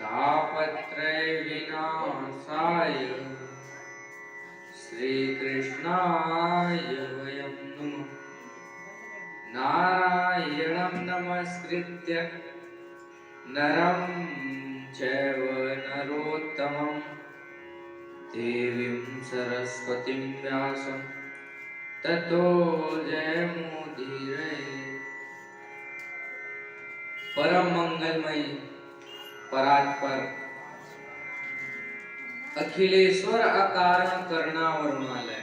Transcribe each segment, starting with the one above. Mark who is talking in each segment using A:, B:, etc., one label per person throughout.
A: तापत्रय विनाशाय श्रीकृष्णाय वयं नमः। नारायणं नमस्कृत्य नरं चैव नरोत्तमं देवीं सरस्वतीं व्यासं ततो जयमुदीरये। परम मंगलमयी परात्पर अखिलेश्वर अकारण करुणावरुणालय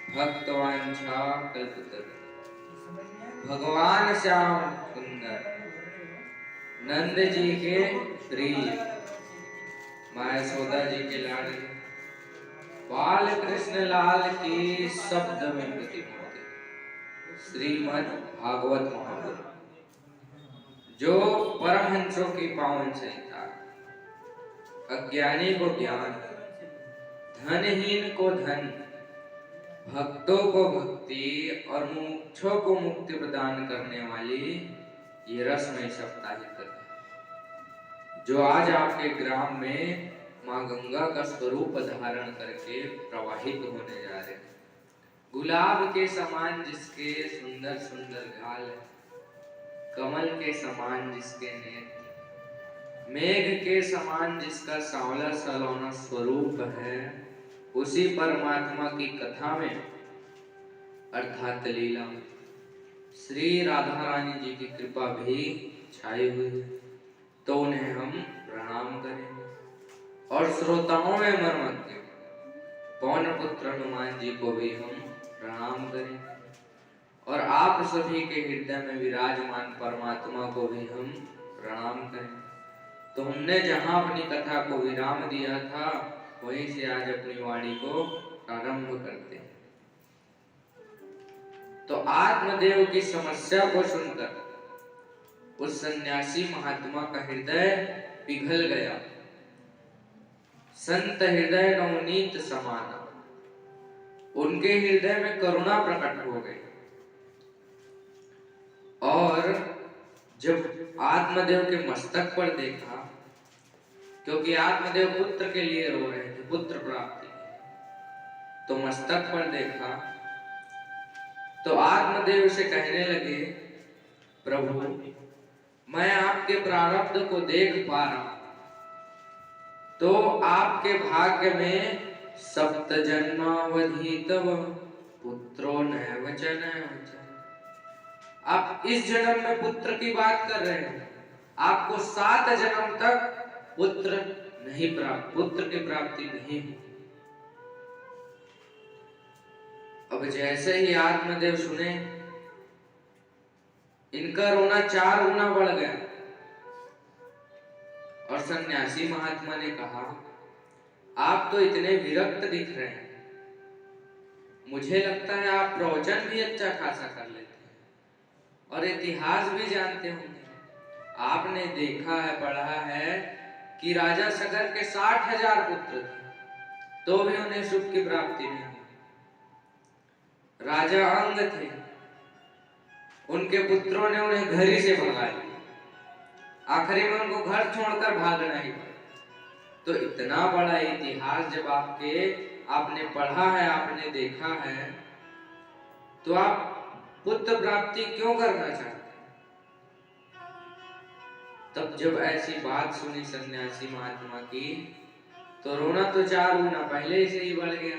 A: भक्तवांछा कल्पतरु भगवान श्याम सुंदर नंद जी के प्रिय माँ यशोदा जी के लाडले बाल कृष्ण लाल की शब्द में प्रतिमूर्ति श्रीमद् भागवत महापुराण, जो परमहंसों की पावन संहिता, अज्ञानी को ज्ञान, धनहीन को धन, भक्तों को भक्ति और मुमुक्षुओं को मुक्ति प्रदान करने वाली ये रसमय साप्ताहिक कथा, जो आज आपके ग्राम में माँ गंगा का स्वरूप धारण करके प्रवाहित होने जा रहे हैं। गुलाब के समान जिसके सुंदर सुंदर गाल है, कमल के समान जिसके नेत्र, मेघ के समान जिसका सांवला सलोना स्वरूप है, उसी परमात्मा की कथा में अर्थात लीला श्री राधा रानी जी की कृपा भी छाई हुई है, तो उन्हें हम प्रणाम करेंगे। और श्रोताओं में मर्मज्ञ पवन पुत्र हनुमान जी को भी हम प्रणाम करेंगे, और आप सभी के हृदय में विराजमान परमात्मा को भी हम प्रणाम करें। तो हमने जहां अपनी कथा को विराम दिया था, वहीं से आज अपनी वाणी को प्रारंभ करते हैं। तो आत्मदेव की समस्या को सुनकर उस सन्यासी महात्मा का हृदय पिघल गया। संत हृदय नवनीत समाना, उनके हृदय में करुणा प्रकट हो गई। और जब आत्मदेव के मस्तक पर देखा, क्योंकि आत्मदेव पुत्र के लिए रो रहे थे, पुत्र प्राप्ति, तो मस्तक पर देखा तो आत्मदेव से कहने लगे, प्रभु मैं आपके प्रारब्ध को देख पा रहा हूं, तो आपके भाग्य में सप्त जन्मावधि तव पुत्रो नैव च नैव च। आप इस जन्म में पुत्र की बात कर रहे हैं, आपको 7 जन्म तक पुत्र नहीं प्राप्त, पुत्र की प्राप्ति नहीं हुई। अब जैसे ही आत्मदेव सुने, इनका रोना 4 गुना बढ़ गया। और सन्यासी महात्मा ने कहा, आप तो इतने विरक्त दिख रहे हैं, मुझे लगता है आप प्रवचन भी अच्छा खासा कर लेते हैं और इतिहास भी जानते होंगे। आपने देखा है, पढ़ा है कि राजा सगर के 60,000 पुत्र थे, तो भी उन्हें सुख की प्राप्ति नहीं हुई। राजा अंग थे, उनके पुत्रों ने उन्हें घर ही से भगा दिया, आखिरी में उनको घर छोड़कर भागना ही पड़ा। तो इतना बड़ा इतिहास जब आपने पढ़ा है, आपने देखा है, तो आप पुत्र प्राप्ति क्यों करना चाहते हैं? तब जब ऐसी बात सुनी सन्यासी महात्मा की, तो रोना तो 4 गुना पहले से ही बढ़ गया।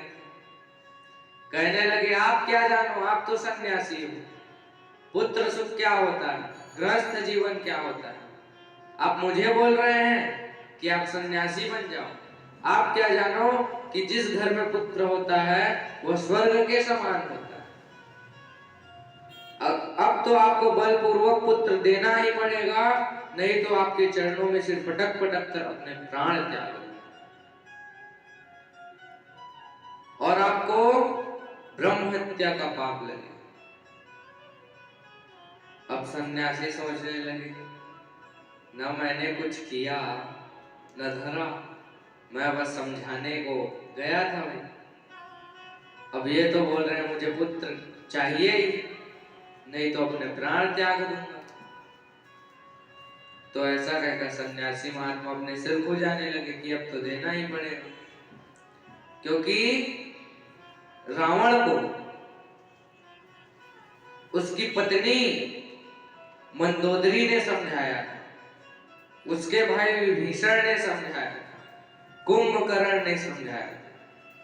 A: कहने लगे, आप क्या जानो, आप तो सन्यासी हो, पुत्र सुख क्या होता है, गृहस्थ जीवन क्या होता है। आप मुझे बोल रहे हैं कि आप सन्यासी बन जाओ। आप क्या जानो कि जिस घर में पुत्र होता है वह स्वर्ग के समान होता है। अब तो आपको बलपूर्वक पुत्र देना ही पड़ेगा, नहीं तो आपके चरणों में सिर पटक पटक कर अपने प्राण त्याग देंगे और आपको ब्रह्म हत्या का पाप लगे। अब सन्यासी सोचने लगे, न मैंने कुछ किया न धरा, मैं बस समझाने को गया था भाई। अब ये तो बोल रहे हैं मुझे पुत्र चाहिए ही, नहीं तो अपने प्राण त्याग दूंगा। तो ऐसा कहकर सन्यासी महात्मा अपने सिर को जाने लगे कि अब तो देना ही पड़ेगा, क्योंकि रावण को उसकी पत्नी मंदोदरी ने समझाया, उसके भाई विभीषण ने समझाया, कुंभकर्ण ने समझाया,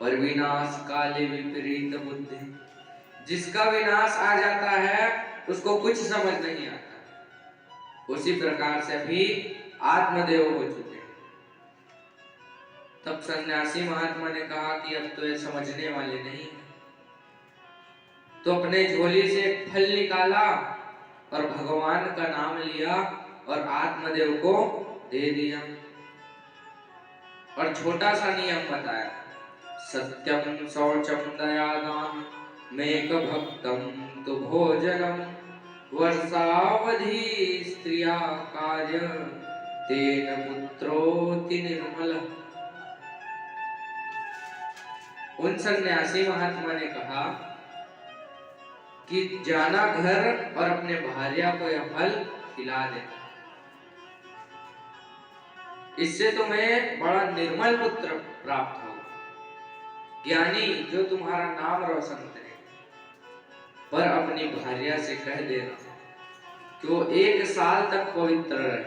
A: पर विनाश काले विपरीत बुद्धि, जिसका विनाश आ जाता है उसको कुछ समझ नहीं आता। उसी प्रकार से भी आत्मदेव हो चुके। तब सन्यासी महात्मा ने कहा कि अब तो ये समझने वाले नहीं है, तो अपने झोली से एक फल निकाला और भगवान का नाम लिया और आत्मदेव को दे दिया और छोटा सा नियम बताया, सत्यम शौचम दयादान मेक भक्तम तु भोजनम वर्षावधि स्त्रिया कार्य तेन पुत्रोति निर्मल। उन सन्यासी महात्मा ने कहा कि जाना घर और अपने भार्या को यह फल खिला दे, इससे तुम्हें बड़ा निर्मल पुत्र प्राप्त हो, ज्ञानी जो तुम्हारा नाम रोशन करे। पर अपनी भार्या से कह देना कि वो 1 साल तक पवित्र रहे,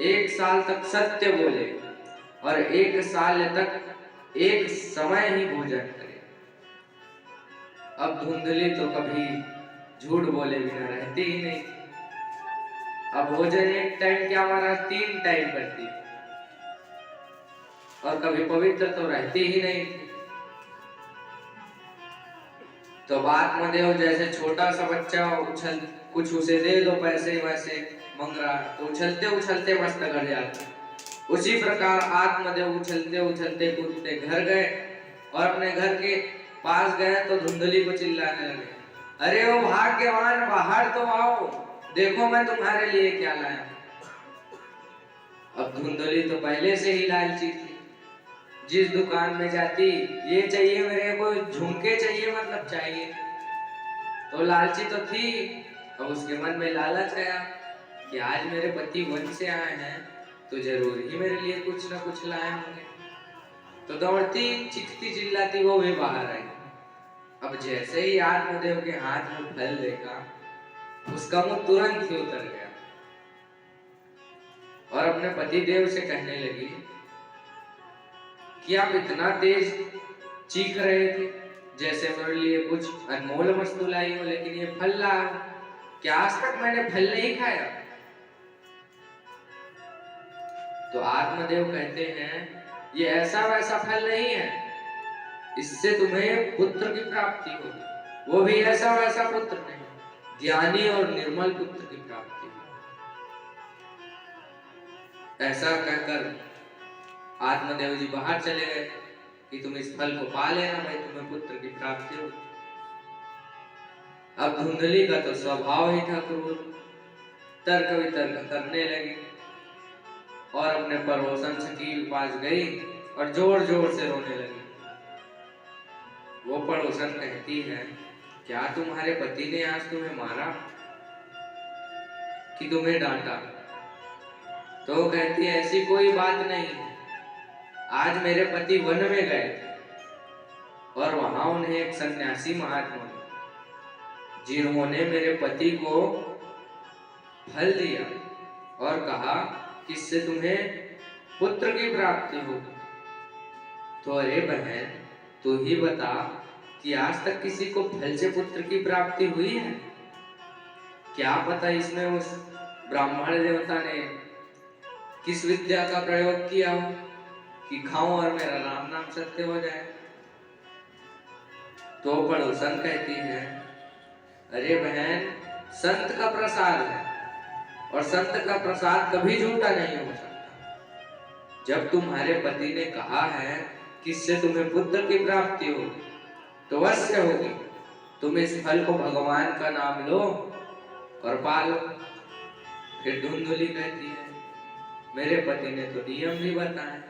A: 1 साल तक सत्य बोले और 1 साल तक एक समय ही भोजन करे। अब धुंधली तो कभी झूठ बोले बिना रहती ही नहीं, अब भोजन एक टाइम क्या हमारा 3 टाइम करती और कभी पवित्र तो रहती ही नहीं थी। तो आत्मदेव जैसे छोटा सा बच्चा उछल, कुछ उसे दे दो पैसे वैसे मांग रहा तो उछलते उछलते मस्त घर जाते, उसी प्रकार आत्मदेव उछलते उछलते कूदते घर गए और अपने घर के पास गए तो धुंधली को चिल्लाने लगे, अरे ओ भाग्यवान बाहर तो आओ, देखो मैं तुम्हारे लिए क्या लाया। अब धुंधली तो पहले से ही लालची थी, जिस दुकान में जाती ये चाहिए मेरे को, झुमके चाहिए मतलब चाहिए, तो लालची तो थी। अब उसके मन में लालच आया कि आज मेरे पति वन से आए हैं तो जरूर ही मेरे लिए कुछ ना कुछ लाए होंगे, तो दौड़ती चीखती चिल्लाती वो भी बाहर आई। अब जैसे ही आत्मदेव के हाथ में फल देखा उसका मुंह तुरंत ही उतर गया और अपने पति देव से कहने लगी कि आप इतना तेज चीख रहे थे जैसे मेरे लिए कुछ अनमोल वस्तु लाई हो, लेकिन ये फल ला, क्या आज तक मैंने फल नहीं खाया? तो आत्मदेव कहते हैं ये ऐसा वैसा फल नहीं है, इससे तुम्हें पुत्र की प्राप्ति होगी, वो भी ऐसा वैसा पुत्र नहीं, ज्ञानी और निर्मल पुत्र की प्राप्ति होगी। ऐसा कहकर आत्मदेव जी बाहर चले गए कि तुम इस फल को पा लेना भाई, तुम्हें पुत्र की प्राप्ति होगी। अब धुंधली का तो स्वभाव ही था क्रूर, तर्क वितर्क करने लगी और अपने पड़ोसन सखी के पास गई और जोर जोर से रोने लगी। वो पड़ोसन कहती है, क्या तुम्हारे पति ने आज तुम्हें मारा कि तुम्हें डांटा? तो कहती है ऐसी कोई बात नहीं, आज मेरे पति वन में गए थे और वहां उन्हें एक सन्यासी महात्मा जिन्होंने मेरे पति को फल दिया और कहा कि इससे तुम्हें पुत्र की प्राप्ति होगी। तो अरे बहन तू ही बता कि आज तक किसी को फल से पुत्र की प्राप्ति हुई है? क्या पता इसमें उस ब्राह्मण देवता ने किस विद्या का प्रयोग किया हो कि खाऊं और मेरा राम नाम सत्य हो जाए। तो पड़ोसन कहती है, अरे बहन संत का प्रसाद है और संत का प्रसाद कभी झूठा नहीं हो सकता। जब तुम्हारे पति ने कहा है कि इससे तुम्हें पुत्र की प्राप्ति होगी तो अवश्य होगी, तुम इस फल को भगवान का नाम लो और पालो। फिर धुंधली कहती है, मेरे पति ने तो नियम भी बताया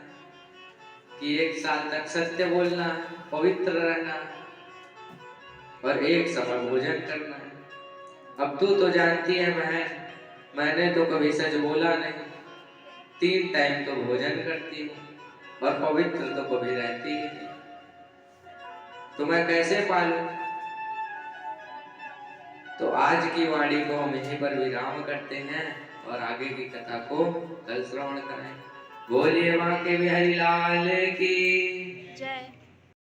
A: कि 1 साल तक सत्य बोलना है, पवित्र रहना है और एक समय भोजन करना है। अब तू तो जानती है बहन, मैंने तो कभी सच बोला नहीं, 3 टाइम तो भोजन करती हूँ और पवित्र तो कभी रहती ही नहीं, तो मैं कैसे पालूं? तो आज की वाणी को हम यहीं पर विराम करते हैं और आगे की कथा को कल श्रवण करें। बोलिए बांके बिहारी लाल की
B: जय।